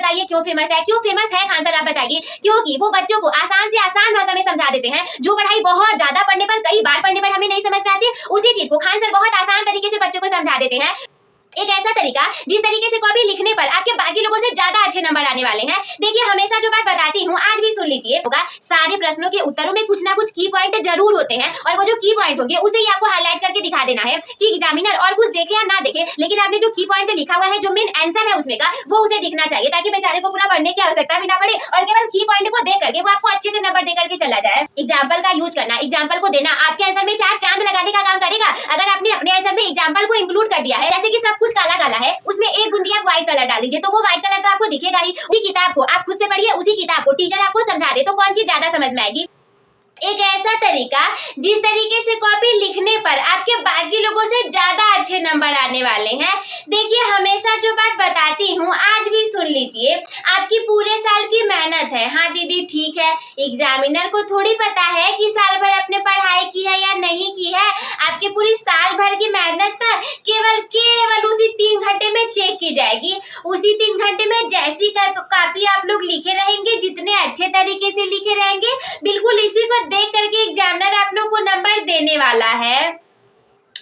बताइए क्यों फेमस है? क्यों फेमस है खान सर आप बताइए? क्योंकि वो बच्चों को आसान से आसान भाषा में समझा देते हैं। जो पढ़ाई बहुत ज्यादा पढ़ने पर, कई बार पढ़ने पर हमें नहीं समझ में आती, उसी चीज को खान सर बहुत आसान तरीके से बच्चों को समझा देते हैं। एक ऐसा तरीका जिस तरीके से कॉपी लिखने पर आपके बाकी लोगों से ज्यादा अच्छे नंबर आने वाले हैं। देखिए हमेशा जो बात बताती हूँ आज भी सुन लीजिए, होगा सारे प्रश्नों के उत्तरों में कुछ ना कुछ की पॉइंट जरूर होते हैं और वो जो की पॉइंट होंगे उसे ही आपको हाईलाइट करके दिखा देना है कि एग्जामिनर और कुछ देखे या ना देखे, लेकिन आपने जो की पॉइंट लिखा हुआ है, जो मेन आंसर है उसमें का, वो उसे दिखना चाहिए, ताकि बेचारे को पूरा पढ़ने की आवश्यकता भी ना पड़े और केवल की पॉइंट को देख करके वो आपको अच्छे से नंबर दे करके चला जाए। एग्जाम्पल का यूज करना, एग्जाम्पल को देना आपके आंसर में 4 चांद लगाने का काम करेगा। अगर आपने अपने आंसर में एग्जाम्पल को इंक्लूड कर दिया है, जैसे कि सब कुछ काला काला है, उसमें एक बूंदी आप व्हाइट कलर डाल दीजिए, तो वो व्हाइट कलर तो आपको दिखेगा ही। उसी किताब को आप खुद से पढ़िए, उसी किताब को टीचर आपको समझा दे, तो कौन चीज ज्यादा समझ में आएगी? एक ऐसा तरीका जिस तरीके से कॉपी लिखने पर आपके बाकी लोगों से ज्यादा अच्छे नंबर आने वाले हैं। देखिए हमेशा जो बात बताती हूँ आज भी सुन लीजिए, आपकी पूरे साल की मेहनत है। हाँ दीदी ठीक है, एग्जामिनर को थोड़ी पता है कि साल भर आपने पढ़ाई की है या नहीं की है। आपकी पूरी साल भर की मेहनत ना केवल उसी 3 घंटे में चेक की जाएगी। उसी 3 घंटे में जैसी कॉपी आप लोग लिखे रहेंगे, जितने अच्छे तरीके से लिखे रहेंगे, बिल्कुल इसी को देख करके एग्जामिनर आप लोग को नंबर देने वाला है।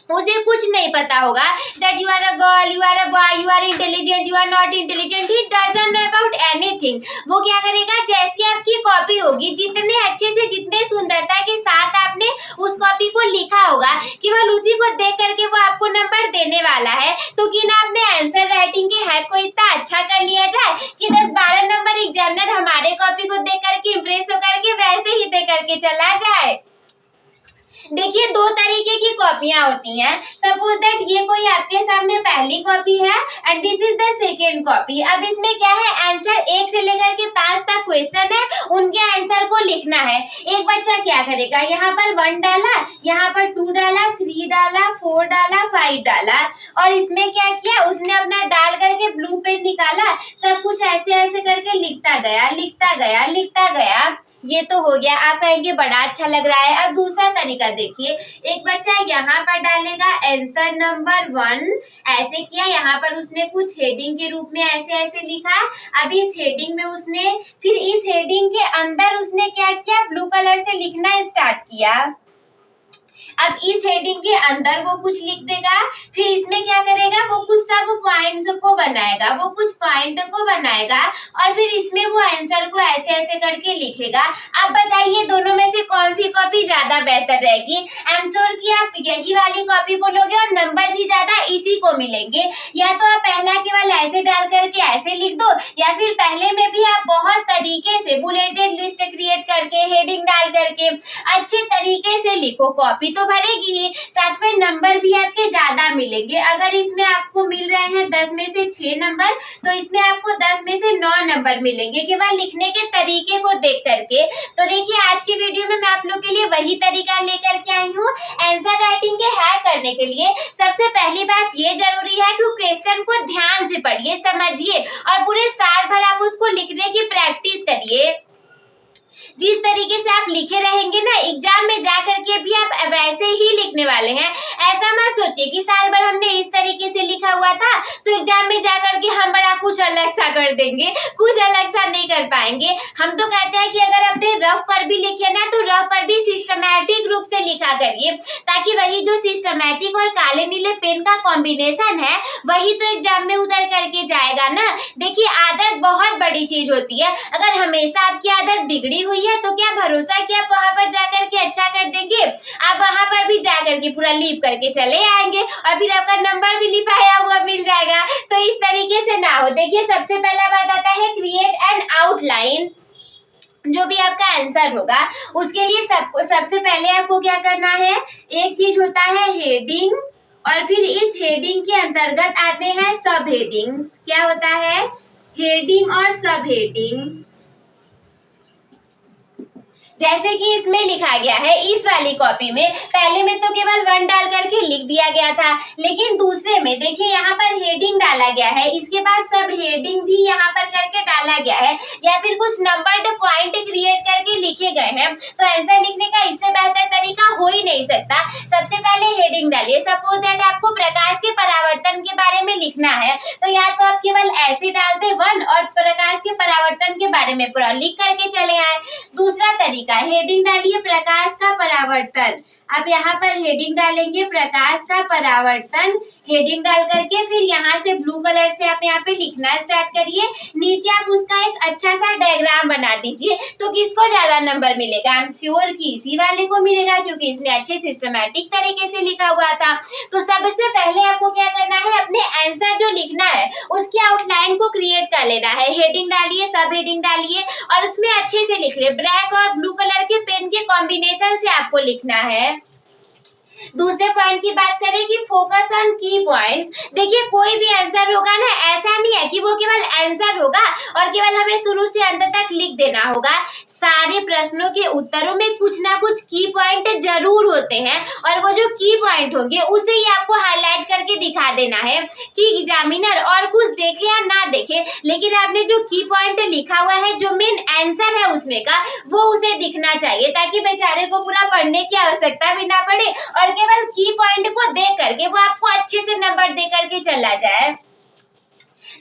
उसे कुछ नहीं पता होगा that you are a girl, you are a boy, you are intelligent, you are not intelligent, he doesn't know about anything। वो क्या करेगा, जैसी आपकी कॉपी होगी, जितने अच्छे से, जितने सुंदरता के साथ आपने उस कॉपी को लिखा होगा, केवल उसी को देख करके वो आपको नंबर देने वाला है। तो कि ना आपने आंसर राइटिंग के हैक को इतना अच्छा कर लिया जाए कि 10-12 नंबर एग्जामिनर हमारे कॉपी को देख करके इम्प्रेस होकर के वैसे ही दे करके चला जाए। देखिए 2 तरीके की कॉपियां होती हैं। सपोज दैट ये कोई आपके सामने पहली कॉपी है and this is the second copy. अब इसमें क्या है, आंसर 1 से लेकर के 5 तक क्वेश्चन है, उनके आंसर को लिखना है। एक बच्चा क्या करेगा, यहाँ पर 1 डाला, यहाँ पर 2 डाला, 3 डाला, 4 डाला, 5 डाला, और इसमें क्या किया, उसने अपना डाल करके ब्लू पेन निकाला, सब कुछ ऐसे ऐसे करके लिखता गया, लिखता गया, लिखता गया। ये तो हो गया, आप कहेंगे बड़ा अच्छा लग रहा है। अब दूसरा तरीका देखिए, एक बच्चा यहाँ पर डालेगा आंसर नंबर 1, ऐसे किया, यहाँ पर उसने कुछ हेडिंग के रूप में ऐसे ऐसे लिखा। अब इस हेडिंग में उसने, फिर इस हेडिंग के अंदर उसने क्या किया, ब्लू कलर से लिखना स्टार्ट किया। अब इस हेडिंग के अंदर वो कुछ लिख देगा, फिर इसमें क्या करेगा, वो कुछ सब पॉइंट्स को बनाएगा, वो कुछ पॉइंट को बनाएगा, और फिर इसमें वो आंसर को ऐसे ऐसे करके लिखेगा। अब बताइए दोनों में से कौन सी कॉपी ज्यादा बेहतर रहेगी? आई एम श्योर कि आप यही वाली कॉपी बोलोगे और नंबर भी ज्यादा इसी को मिलेंगे। या तो आप पहला केवल ऐसे डाल करके ऐसे लिख दो, या फिर पहले में भी आप बहुत तरीके से बुलेटेड लिस्ट क्रिएट करके, हेडिंग डाल करके अच्छे तरीके से लिखो। कॉपी तो भरेगी ही, साथ में नंबर भी आपके ज्यादा मिलेंगे। अगर इसमें आपको मिल रहे हैं 10 में से 6 नंबर, तो इसमें आपको 10 में से 9 नंबर मिलेंगे, केवल लिखने के तरीके को देख करके। तो देखिए आज की वीडियो में मैं आप लोग के लिए वही तरीका लेकर के आई हूँ आंसर राइटिंग के हैक करने के लिए। सबसे पहली बात ये जरूरी है कि क्वेश्चन को ध्यान से पढ़िए, समझिए, और पूरे साल भर आप उसको लिखने की प्रैक्टिस करिए। जिस तरीके से आप लिखे रहेंगे ना, एग्जाम में जाकर के भी आप वैसे ही लिखने वाले हैं। ऐसा मत सोचिए कि साल भर हमने इस तरीके से लिखा हुआ था तो एग्जाम में जाकर के हम बड़ा कुछ अलग सा कर देंगे, कुछ अलग सा नहीं कर पाएंगे। हम तो कहते हैं कि अगर अपने रफ पर भी लिखे ना, तो रफ पर भी सिस्टमैटिक रूप से लिखा करिए, ताकि वही जो सिस्टमैटिक और काले नीले पेन का कॉम्बिनेशन है, वही तो एग्जाम में उतर करके जाएगा ना। देखिए आदत बहुत बड़ी चीज होती है। अगर हमेशा आपकी आदत बिगड़ी हुई है तो क्या भरोसा कि आप वहां पर जाकर के अच्छा कर देंगे? आप वहां पर भी जाकर के पूरा लीप करके चले आएंगे और फिर आपका नंबर भी लिपाया हुआ मिल जाएगा। तो इस तरीके से ना हो। देखिए सबसे पहला बात आता है क्रिएट एन आउटलाइन। जो भी आपका आंसर होगा उसके लिए सबसे पहले आपको क्या करना है, एक चीज होता है हेडिंग, और फिर इस हेडिंग के अंतर्गत आते हैं सब हेडिंग्स। क्या होता है, हेडिंग और सब हेडिंग्स। जैसे कि इसमें लिखा गया है, इस वाली कॉपी में पहले में तो केवल 1 डाल करके लिख दिया गया था, लेकिन दूसरे में देखिए यहाँ पर हेडिंग डाला गया है, इसके बाद सब हेडिंग भी यहाँ पर करके डाला गया है, या फिर कुछ नंबर्ड पॉइंट क्रिएट करके लिखे गए हैं। तो आंसर लिखने का इससे बेहतर तरीका हो ही नहीं सकता। सबसे पहले हेडिंग डालिए। सपोज दैट आपको प्रकाश के परावर्तन के बारे में लिखना है, तो या तो आप केवल ऐसे डाल दे 1 और प्रकाश बारे में पूरा लिख करके चले आए। दूसरा तरीका, हेडिंग डालिए प्रकाश का परावर्तन। अब यहाँ पर हेडिंग डालेंगे प्रकाश का परावर्तन। हेडिंग डाल करके फिर यहाँ से ब्लू कलर से आप यहाँ पे लिखना स्टार्ट करिए। नीचे आप उसका एक अच्छा सा डायग्राम बना दीजिए। तो किसको ज्यादा नंबर मिलेगा? आई एम श्योर कि इसी वाले को मिलेगा, क्योंकि इसने अच्छे सिस्टमैटिक तरीके से लिखा हुआ था। तो सबसे पहले आपको क्या करना है, अपने आंसर जो लिखना है उसकी आउटलाइन को क्रिएट कर लेना है। हेडिंग डालिए, सब हेडिंग डालिए और उसमें अच्छे से लिख रहे, ब्लैक और ब्लू कलर के पेन के कॉम्बिनेशन से आपको लिखना है। दूसरे पॉइंट की बात करें कि फोकस ऑन की पॉइंट्स। देखिए कोई भी आंसर होगा ना, ऐसा नहीं है कि वो केवल आंसर होगा और केवल हमें शुरू से अंत तक लिख देना होगा। सारे प्रश्नों के उत्तरों में कुछ ना कुछ की पॉइंट जरूर होते हैं और वो जो की पॉइंट होंगे उसे ही आपको हाईलाइट करके दिखा देना है कि एग्जामिनर और कुछ देखे या ना देखे, लेकिन आपने जो की पॉइंट लिखा हुआ है, जो मेन आंसर है उसमें का, वो उसे दिखना चाहिए, ताकि बेचारे को पूरा पढ़ने की आवश्यकता भी ना पड़े और केवल की पॉइंट को देख करके वो आपको अच्छे से नंबर दे करके चला जाए।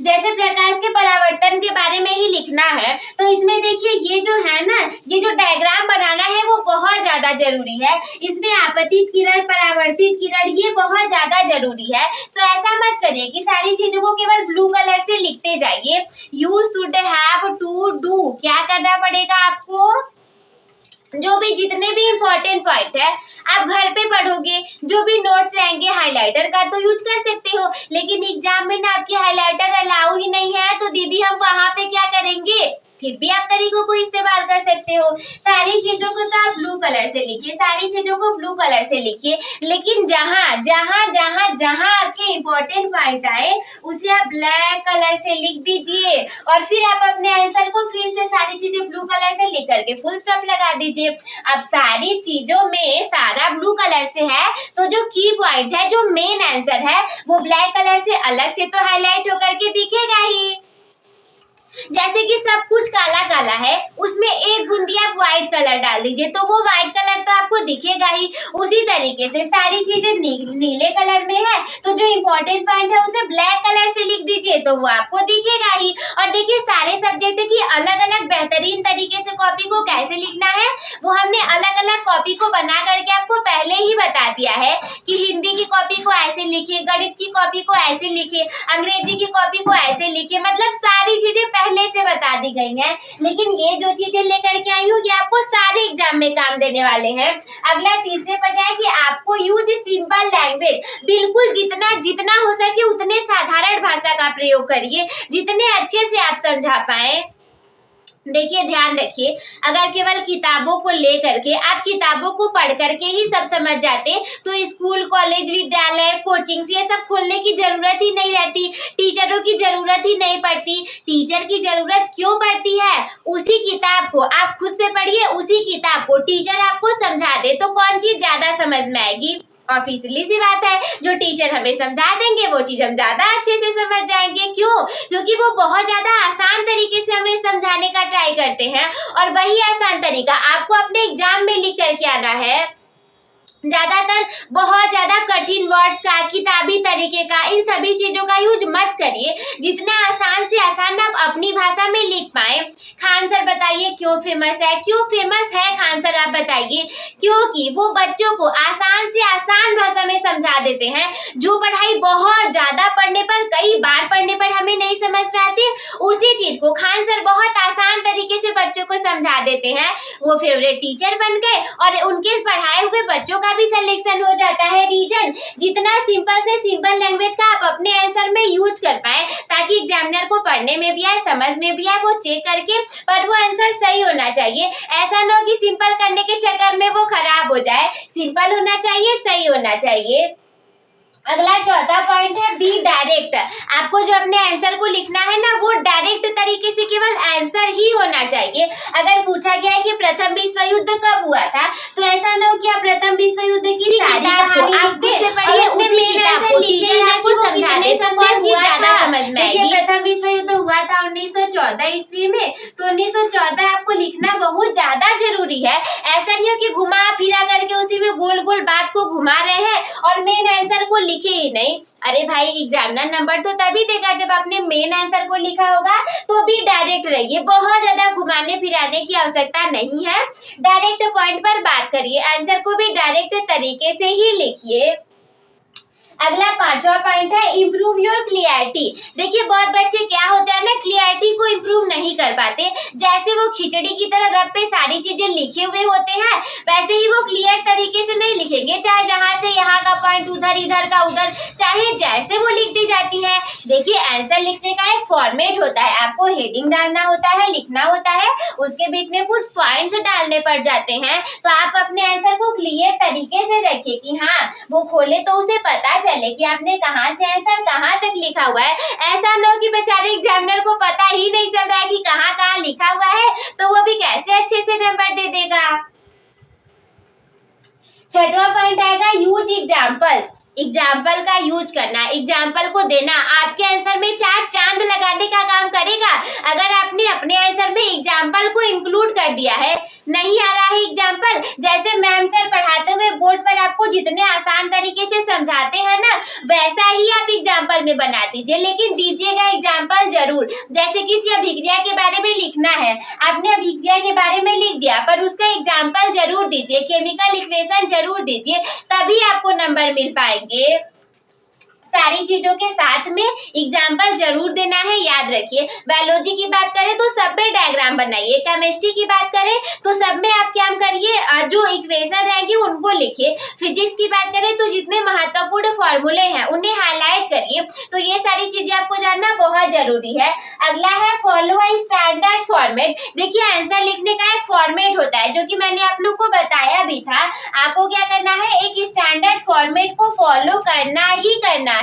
जैसे प्रकाश के परावर्तन के बारे में ही लिखना है, तो इसमें देखिए ये जो है ना, ये जो डायग्राम बनाना है वो बहुत ज्यादा जरूरी है। इसमें आपतित किरण, परावर्तित किरण, ये बहुत ज्यादा जरूरी है। तो ऐसा मत करिए कि सारी चीजों को केवल ब्लू कलर से लिखते जाइए। You should have to do, क्या करना पड़ेगा आपको? जो भी जितने भी इम्पोर्टेंट पॉइंट है आप घर पे पढ़ोगे, जो भी नोट्स रहेंगे हाइलाइटर का तो यूज कर सकते हो, लेकिन एग्जाम में ना आपके हाइलाइटर अलाउ ही नहीं है, तो दीदी हम वहां पे क्या करेंगे? फिर भी आप तरीकों को इस्तेमाल कर सकते हो। सारी चीजों को तो आप ब्लू कलर से लिखिए, सारी चीजों को ब्लू कलर से लिखिए, लेकिन जहां जहां जहां जहां आपके इम्पोर्टेंट पॉइंट आए उसे आप ब्लैक कलर से लिख दीजिए और फिर आप अपने आंसर को फिर से सारी चीजें ब्लू कलर से लिख करके फुल स्टॉप लगा दीजिए। अब सारी चीजों में सारा ब्लू कलर से है, तो जो की पॉइंट है, जो मेन आंसर है, वो ब्लैक कलर से अलग से तो हाईलाइट होकर के दिखेगा ही। जैसे कि सब कुछ काला काला है, उसमें एक बूंदी आप व्हाइट कलर डाल दीजिए तो वो व्हाइट कलर तो आपको दिखेगा ही। उसी तरीके से सारी चीजें नीले कलर में है, तो जो इम्पोर्टेंट पॉइंट है उसे ब्लैक कलर से लिख दीजिए तो वो आपको दिखेगा ही। और देखिए सारे सब्जेक्ट की अलग अलग बेहतरीन तरीके से कॉपी को कैसे लिखना है वो हमने अलग अलग कॉपी को बना करके आपको पहले ही बता दिया है कि हिंदी की कॉपी को ऐसे लिखिए, गणित की कॉपी को ऐसे लिखिए, अंग्रेजी की कॉपी को ऐसे लिखिए, मतलब सारी चीजें पहले से बता दी गई हैं। लेकिन ये जो चीजें लेकर के आई हूँ ये आपको सारे एग्जाम में काम देने वाले हैं। अगला तीसरे पर जाए कि आपको यूज सिंपल लैंग्वेज, बिल्कुल जितना जितना हो सके उतने साधारण भाषा का प्रयोग करिए, जितने अच्छे से आप समझा पाए। देखिए ध्यान रखिए, अगर केवल किताबों को ले करके आप किताबों को पढ़ करके ही सब समझ जाते तो स्कूल, कॉलेज, विद्यालय, कोचिंग्स ये सब खोलने की जरूरत ही नहीं रहती, टीचरों की जरूरत ही नहीं पड़ती। टीचर की जरूरत क्यों पड़ती है? उसी किताब को आप खुद से पढ़िए, उसी किताब को टीचर आपको समझा दे तो कौन चीज ज्यादा समझ में आएगी? ऑब्वियसली सी बात है, जो टीचर हमें समझा देंगे वो चीज हम ज्यादा अच्छे से समझ जाएंगे। क्यों? क्योंकि वो बहुत ज्यादा आसान तरीके से हमें समझाने का ट्राई करते हैं और वही आसान तरीका आपको अपने एग्जाम में लिख करके आना है। ज्यादातर बहुत ज्यादा कठिन वर्ड्स का, किताबी तरीके का, इन सभी चीजों का यूज मत करिए। जितना आसान से आसान आप अपनी भाषा में लिख पाए। खान सर बताइए क्यों फेमस है? क्यों फेमस है खान सर आप बताइए? क्योंकि वो बच्चों को आसान से आसान भाषा में समझा देते हैं। जो पढ़ाई बहुत ज्यादा पढ़ने पर, कई बार पढ़ने पर हमें नहीं समझ में आती, उसी चीज को खान सर बहुत आसान तरीके से बच्चों को समझा देते हैं। वो फेवरेट टीचर बन गए और उनके पढ़ाए हुए बच्चों का भी सिलेक्शन हो जाता है। रीजन, जितना सिंपल से सिंपल लैंग्वेज का आप अपने आंसर में यूज कर पाए ताकि एग्जामिनर को पढ़ने में भी आए, समझ में भी आए, वो चेक करके, पर वो आंसर सही होना चाहिए। ऐसा ना हो कि सिंपल करने के चक्कर में वो खराब हो जाए। सिंपल होना चाहिए, सही होना चाहिए। अगला चौथा पॉइंट है बी डायरेक्ट। आपको जो अपने आंसर को लिखना है ना वो डायरेक्ट तरीके से केवल आंसर ही होना चाहिए। अगर पूछा गया है कि प्रथम विश्व युद्ध कब हुआ था तो ऐसा ना हो कि आप प्रथम विश्व युद्ध की सारी कहानी आप खुद से पढ़िए, उसमें आंसर लीजिए, आपको समझा दे तो कौन चीज ज्यादा समझ में आएगी। प्रथम विश्व युद्ध हुआ था 1914 ईस्वी में, तो 1914 आपको लिखना बहुत ज्यादा जरूरी है। ऐसा नहीं हो कि घुमा फिरा करके उसी में गोल गोल बात को घुमा रहे हैं और मेन आंसर को लिखे ही नहीं। अरे भाई एग्जामिनर नंबर तो तभी देगा जब आपने मेन आंसर को लिखा होगा। तो भी डायरेक्ट डायरेक्ट रहिए, बहुत ज्यादा घुमाने फिराने की आवश्यकता नहीं है। डायरेक्ट पॉइंट पर बात करिए, आंसर को भी डायरेक्ट तरीके से ही लिखिए। अगला 5वां पॉइंट है इम्प्रूव योर क्लियरिटी। देखिए बहुत बच्चे क्या होता है ना, क्लियरिटी को इम्प्रूव नहीं कर पाते। जैसे वो खिचड़ी की तरह रब पे सारी चीजें लिखे हुए होते हैं, वैसे ही वो क्लियर तरीके से नहीं लिखेंगे। चाहे जहां से यहाँ का पॉइंट उधर, इधर का उधर, चाहे जैसे वो लिख दी जाती है। देखिए आंसर लिखने का एक फॉर्मेट होता है, आपको हेडिंग डालना होता है, लिखना होता है, उसके बीच में कुछ पॉइंट्स डालने पड़ जाते हैं। तो आप अपने आंसर को क्लियर तरीके से रखिए कि हाँ वो खोले तो उसे पता चले कि आपने कहाँ से आंसर कहाँ तक लिखा हुआ है। ऐसा न हो कि बेचारे एग्जामिनर को पता ही नहीं चल रहा है कि कहाँ कहाँ लिखा हुआ है, तो वो भी कैसे अच्छे से नंबर दे देगा। 6वां पॉइंट आएगा यूज एग्जाम्पल्स। एग्जाम्पल का यूज करना, एग्जाम्पल को देना आपके आंसर में 4 चांद लगाने का काम करेगा। अगर आपने अपने आंसर में एग्जाम्पल को इंक्लूड कर दिया है, नहीं आ रहा है एग्जाम्पल, जैसे मैम सर पढ़ाते हुए बोर्ड पर आपको जितने आसान तरीके से समझाते हैं ना, वैसा ही आप एग्जाम्पल में बना दीजिए, लेकिन दीजिएगा एग्जाम्पल जरूर। जैसे किसी अभिक्रिया के बारे में लिखना है, आपने अभिक्रिया के बारे में लिख दिया, पर उसका एग्जाम्पल जरूर दीजिए, केमिकल इक्वेशन जरूर दीजिए, तभी आपको नंबर मिल पाएंगे। सारी चीजों के साथ में एग्जाम्पल जरूर देना है, याद रखिए। बायोलॉजी की बात करें तो सब में डायग्राम बनाइए, केमिस्ट्री की बात करें तो सब में आप क्या करिए, जो इक्वेशन रहेंगी उनको लिखिए। फिजिक्स की बात करें तो जितने महत्वपूर्ण फॉर्मूले हैं उन्हें हाईलाइट करिए। तो ये सारी चीजें आपको जानना बहुत जरूरी है। अगला है फॉलो अ स्टैंडर्ड फॉर्मेट। देखिए आंसर लिखने का एक फॉर्मेट होता है, जो कि मैंने आप लोग को बताया भी था। आपको क्या करना है, एक स्टैंडर्ड फॉर्मेट को फॉलो करना ही करना है।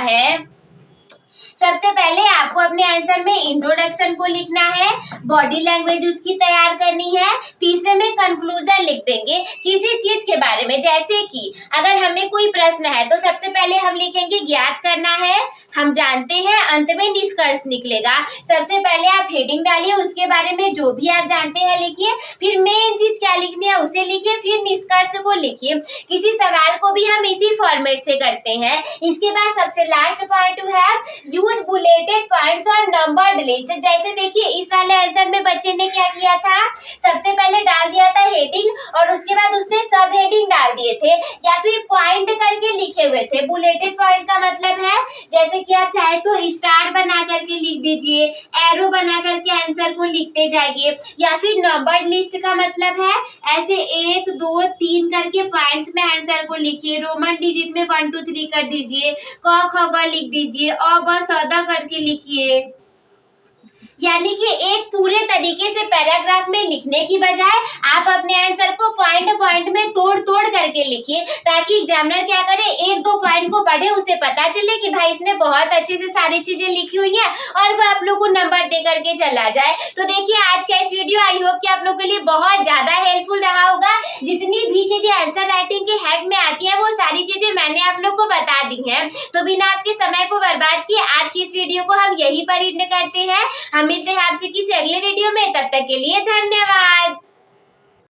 सबसे पहले आपको अपने आंसर में इंट्रोडक्शन को लिखना है, बॉडी लैंग्वेज उसकी तैयार करनी है। तीसरे में कंक्लूजन लिख देंगे किसी चीज के बारे में, जैसे कि अगर हमें कोई प्रश्न है तो सबसे पहले हम लिखेंगे ज्ञात करना है, हम जानते हैं, अंत में निष्कर्ष निकलेगा। सबसे पहले आप हेडिंग डालिए, उसके बारे में जो भी आप जानते हैं लिखिए, फिर मेन चीज क्या लिखनी है उसे लिखिए, फिर निष्कर्ष को लिखिए। किसी सवाल को भी हम इसी फॉर्मेट से करते हैं। इसके बाद सबसे last point two have use bulleted points और नंबर्ड लिस्ट। जैसे देखिए इस वाले आंसर में बच्चे ने क्या किया था, सबसे पहले डाल दिया था हेडिंग और उसके बाद उसने सब हेडिंग डाल दिए थे या फिर पॉइंट करके लिखे हुए थे। बुलेटेड पॉइंट का मतलब है जैसे कि आप चाहे तो स्टार बना करके लिख दीजिए, एरो बना करके आंसर को लिखते जाइए, या फिर नंबर्ड लिस्ट का मतलब है ऐसे 1 2 3 करके पॉइंट्स में आंसर को लिखिए। रोमन डिजिट में 1 2 3 कर दीजिए, क ख ग लिख दीजिए, अ ब स द करके लिखिए। यानी कि एक पूरे तरीके से पैराग्राफ में लिखने की बजाय आप अपने आंसर को पॉइंट पॉइंट में तोड़ तोड़ करके लिखिए, ताकि एग्जामिनर क्या करे, 1 2 पॉइंट को पढ़े, उसे पता चले कि भाई इसने बहुत अच्छे से सारी चीजें लिखी हुई है और वो आप लोग को नंबर दे करके चला जाए। तो देखिए आज का इस वीडियो आई होप कि आप लोग के लिए बहुत ज्यादा हेल्पफुल रहा होगा। जितनी भी चीजें आंसर राइटिंग के हैक में आती है वो सारी चीजें मैंने आप लोग को बता दी है। तो बिना आपके समय को बर्बाद किए आज की इस वीडियो को हम यहीं पर एंड करते हैं। हम मिलते हैं आपसे किसी अगले वीडियो में, तब तक के लिए धन्यवाद।